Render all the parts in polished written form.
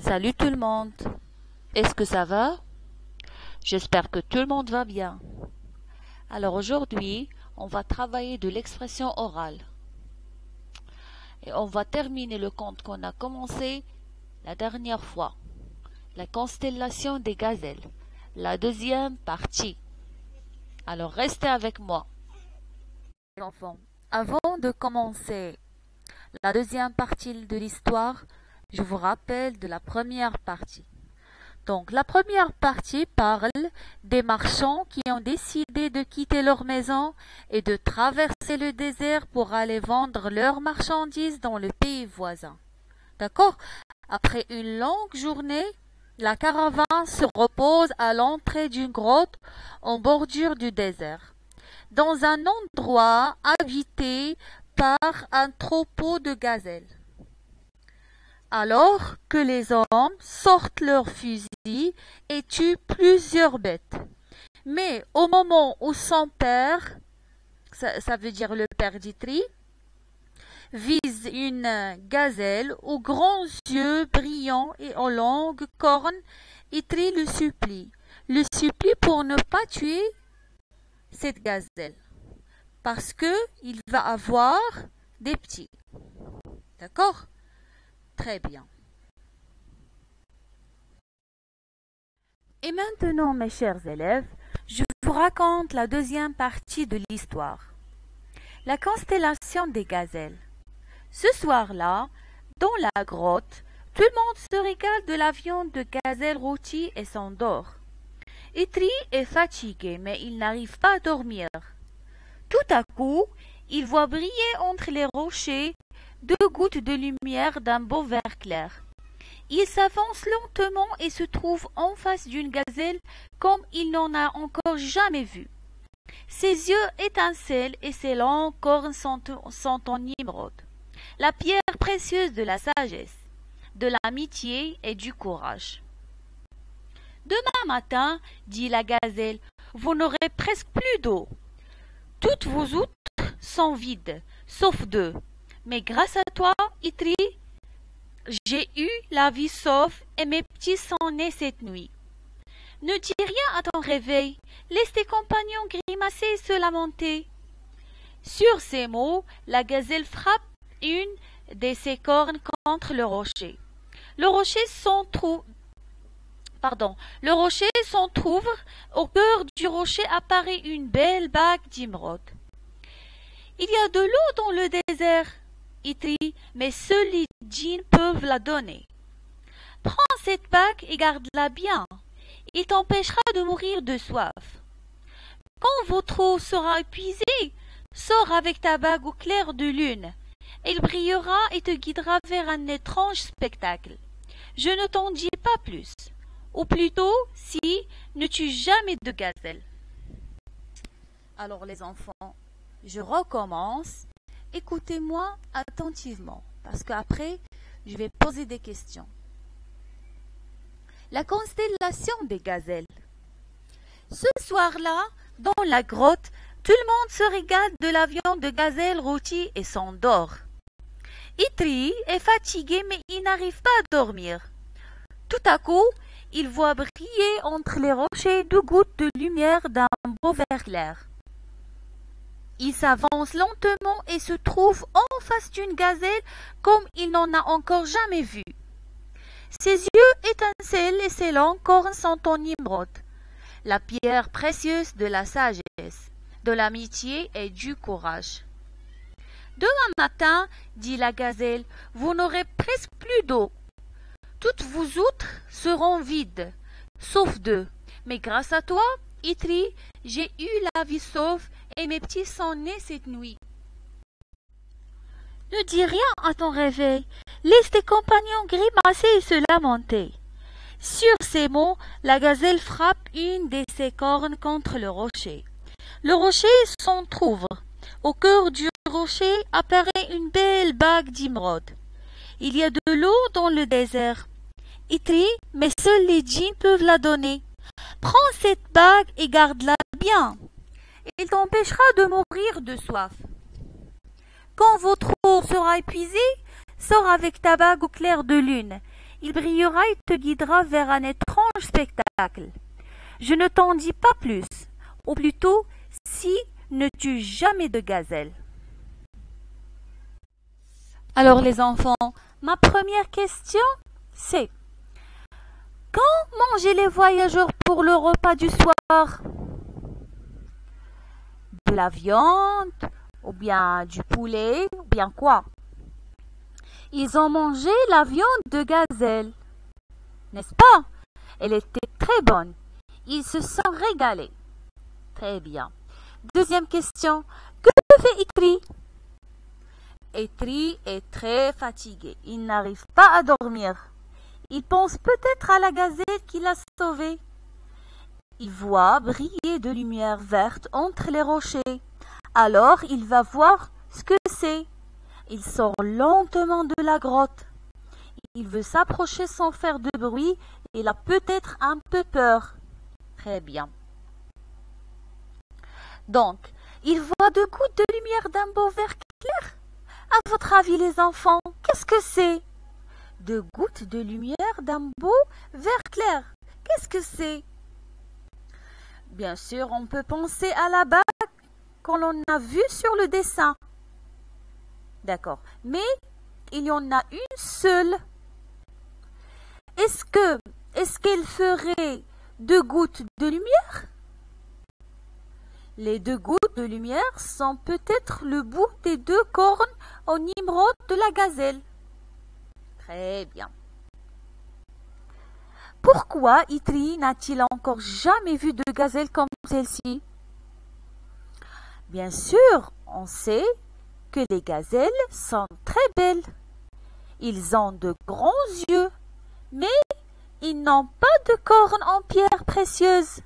Salut tout le monde. Est-ce que ça va? J'espère que tout le monde va bien. Alors aujourd'hui, on va travailler de l'expression orale. Et on va terminer le conte qu'on a commencé la dernière fois. La constellation des gazelles. La deuxième partie. Alors restez avec moi. Les enfants, avant de commencer la deuxième partie de l'histoire, je vous rappelle de la première partie. Donc, la première partie parle des marchands qui ont décidé de quitter leur maison et de traverser le désert pour aller vendre leurs marchandises dans le pays voisin. D'accord? Après une longue journée, la caravane se repose à l'entrée d'une grotte en bordure du désert, dans un endroit habité par un troupeau de gazelles. Alors que les hommes sortent leurs fusils et tuent plusieurs bêtes. Mais au moment où son père, ça veut dire le père d'Itri, vise une gazelle aux grands yeux brillants et aux longues cornes, Itri le supplie pour ne pas tuer cette gazelle, parce que il va avoir des petits. D'accord? Très bien. Et maintenant, mes chers élèves, je vous raconte la deuxième partie de l'histoire. La constellation des gazelles. Ce soir-là, dans la grotte, tout le monde se régale de la viande de gazelle rôtie et s'endort. Itri est fatigué, mais il n'arrive pas à dormir. Tout à coup, il voit briller entre les rochers 2 gouttes de lumière d'un beau vert clair. Il s'avance lentement et se trouve en face d'une gazelle comme il n'en a encore jamais vu. Ses yeux étincellent et ses longues cornes sont en émeraude, la pierre précieuse de la sagesse, de l'amitié et du courage. Demain matin, dit la gazelle, vous n'aurez presque plus d'eau. Toutes vos outres sont vides, sauf 2. Mais grâce à toi, Itri, j'ai eu la vie sauve et mes petits sont nés cette nuit. Ne dis rien à ton réveil, laisse tes compagnons grimacer et se lamenter. Sur ces mots, la gazelle frappe une de ses cornes contre le rocher. Le rocher s'entr'ouvre. Au cœur du rocher apparaît une belle bague d'émeraude. Il y a de l'eau dans le désert, Itri, mais seuls les djinns peuvent la donner. Prends cette bague et garde-la bien. Il t'empêchera de mourir de soif. Quand votre eau sera épuisée, sors avec ta bague au clair de lune. Elle brillera et te guidera vers un étrange spectacle. Je ne t'en dis pas plus. Ou plutôt, si, ne tue jamais de gazelle. Alors les enfants, je recommence. Écoutez-moi attentivement, parce qu'après, je vais poser des questions. La constellation des gazelles. Ce soir-là, dans la grotte, tout le monde se régale de la viande de gazelle rôtie et s'endort. Itri est fatigué, mais il n'arrive pas à dormir. Tout à coup, il voit briller entre les rochers 2 gouttes de lumière d'un beau vert clair. Il s'avance lentement et se trouve en face d'une gazelle comme il n'en a encore jamais vu. Ses yeux étincellent et ses longues cornes sont en émeraude, la pierre précieuse de la sagesse, de l'amitié et du courage. Demain matin, dit la gazelle, vous n'aurez presque plus d'eau. Toutes vos outres seront vides, sauf 2. Mais grâce à toi, Itri, j'ai eu la vie sauve et mes petits sont nés cette nuit. Ne dis rien à ton réveil, laisse tes compagnons grimacer et se lamenter. Sur ces mots, la gazelle frappe une de ses cornes contre le rocher. Le rocher s'entr'ouvre. Au cœur du rocher apparaît une belle bague d'émeraude. Il y a de l'eau dans le désert. Itri, mais seuls les djinns peuvent la donner. Prends cette bague et garde-la bien. Il t'empêchera de mourir de soif. Quand votre eau sera épuisée, sors avec ta bague au clair de lune. Il brillera et te guidera vers un étrange spectacle. Je ne t'en dis pas plus, ou plutôt, si ne tue jamais de gazelle. Alors les enfants, ma première question, c'est: quand mangeaient les voyageurs pour le repas du soir? De la viande, ou bien du poulet, ou bien quoi? Ils ont mangé la viande de gazelle, n'est-ce pas? Elle était très bonne. Ils se sont régalés. Très bien. Deuxième question. Que fait Itri? Itri est très fatigué. Il n'arrive pas à dormir. Il pense peut-être à la gazelle qui l'a sauvé. Il voit briller de lumière verte entre les rochers. Alors il va voir ce que c'est. Il sort lentement de la grotte. Il veut s'approcher sans faire de bruit. Il a peut-être un peu peur. Très bien. Donc, il voit deux gouttes de lumière d'un beau vert clair. À votre avis, les enfants, qu'est-ce que c'est? Deux gouttes de lumière d'un beau vert clair. Qu'est-ce que c'est? Bien sûr, on peut penser à la bague qu'on a vue sur le dessin. D'accord. Mais il y en a une seule. Est-ce qu'elle ferait deux gouttes de lumière? Les deux gouttes de lumière sont peut-être le bout des deux cornes en émeraude de la gazelle. Très bien. Pourquoi Itri n'a-t-il encore jamais vu de gazelle comme celle-ci? Bien sûr, on sait que les gazelles sont très belles. Ils ont de grands yeux, mais ils n'ont pas de cornes en pierre précieuse.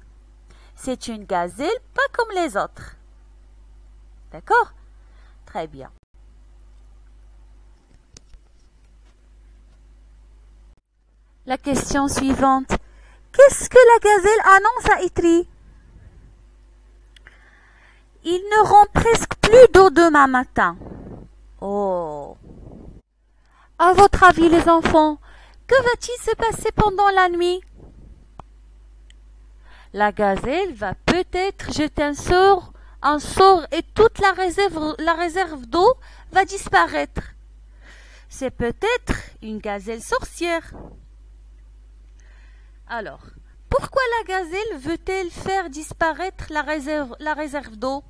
C'est une gazelle pas comme les autres. D'accord? Très bien. La question suivante. Qu'est-ce que la gazelle annonce à Itri? Il ne rend presque plus d'eau demain matin. Oh. À votre avis, les enfants, que va-t-il se passer pendant la nuit? La gazelle va peut-être jeter un sort et toute la réserve d'eau va disparaître. C'est peut-être une gazelle sorcière. Alors, pourquoi la gazelle veut-elle faire disparaître la réserve d'eau?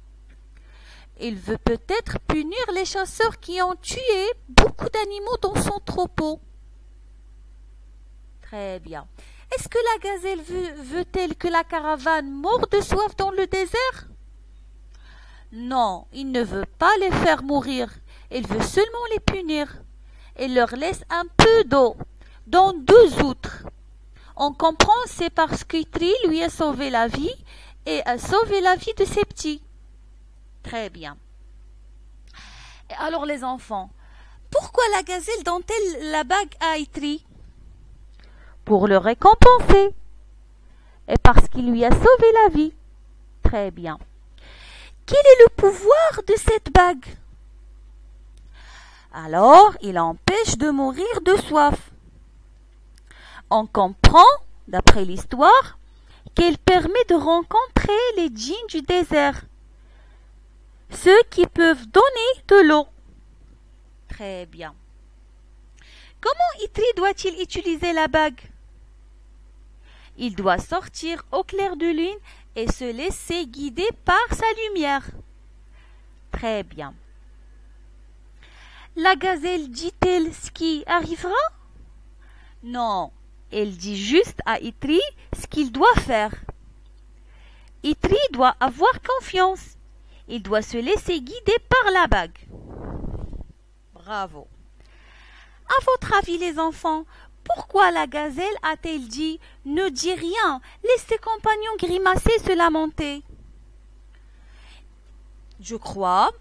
Il veut peut-être punir les chasseurs qui ont tué beaucoup d'animaux dans son troupeau. Très bien. Est-ce que la gazelle veut-elle que la caravane meure de soif dans le désert? Non, il ne veut pas les faire mourir. Il veut seulement les punir. Il leur laisse un peu d'eau, dont 2 outres. On comprend, c'est parce qu'Itri lui a sauvé la vie et a sauvé la vie de ses petits. Très bien. Et alors les enfants, pourquoi la gazelle donne-t-elle la bague à Itri? Pour le récompenser et parce qu'il lui a sauvé la vie. Très bien. Quel est le pouvoir de cette bague? Alors, il empêche de mourir de soif. On comprend, d'après l'histoire, qu'elle permet de rencontrer les djinns du désert, ceux qui peuvent donner de l'eau. Très bien. Comment Itri doit-il utiliser la bague? Il doit sortir au clair de lune et se laisser guider par sa lumière. Très bien. La gazelle dit-elle ce qui arrivera? Non, elle dit juste à Itri ce qu'il doit faire. Itri doit avoir confiance. Il doit se laisser guider par la bague. Bravo. À votre avis, les enfants, pourquoi la gazelle a-t-elle dit « Ne dis rien, laisse tes compagnons grimacer et se lamenter » Je crois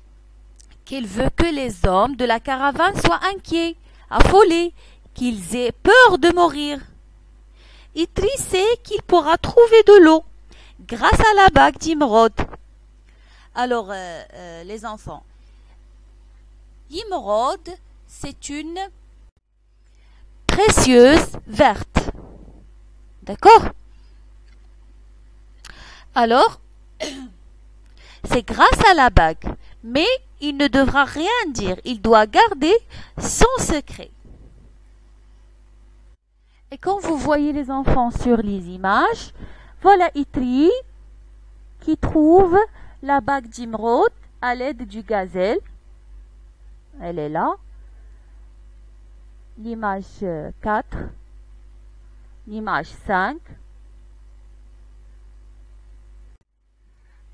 qu'elle veut que les hommes de la caravane soient inquiets, affolés, qu'ils aient peur de mourir. Itri sait qu'il pourra trouver de l'eau grâce à la bague d'émeraude. Alors, les enfants, l'émeraude, c'est une très précieuse verte. D'accord? Alors, c'est grâce à la bague, mais il ne devra rien dire, il doit garder son secret. Et quand vous voyez les enfants sur les images, voilà Itri qui trouve la bague d'Imrod à l'aide du gazelle. Elle est là. L'image 4, l'image 5.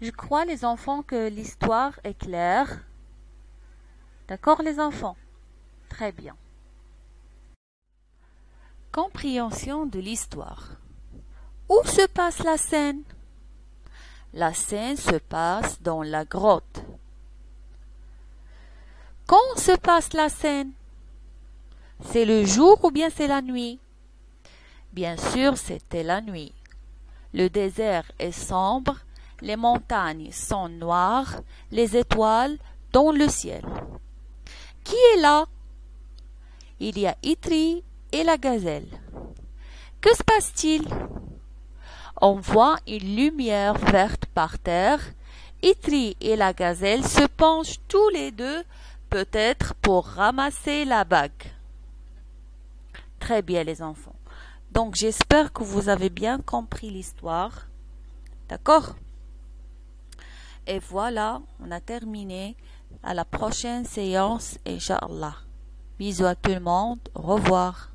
Je crois, les enfants, que l'histoire est claire. D'accord, les enfants? Très bien. Compréhension de l'histoire. Où se passe la scène? La scène se passe dans la grotte. Quand se passe la scène? C'est le jour ou bien c'est la nuit? Bien sûr, c'était la nuit. Le désert est sombre, les montagnes sont noires, les étoiles dans le ciel. Qui est là? Il y a Itri et la gazelle. Que se passe-t-il? On voit une lumière verte par terre. Itri et la gazelle se penchent tous les deux, peut-être pour ramasser la bague. Très bien, les enfants. Donc, j'espère que vous avez bien compris l'histoire. D'accord? Et voilà, on a terminé. À la prochaine séance, Inch'Allah. Bisous à tout le monde. Au revoir.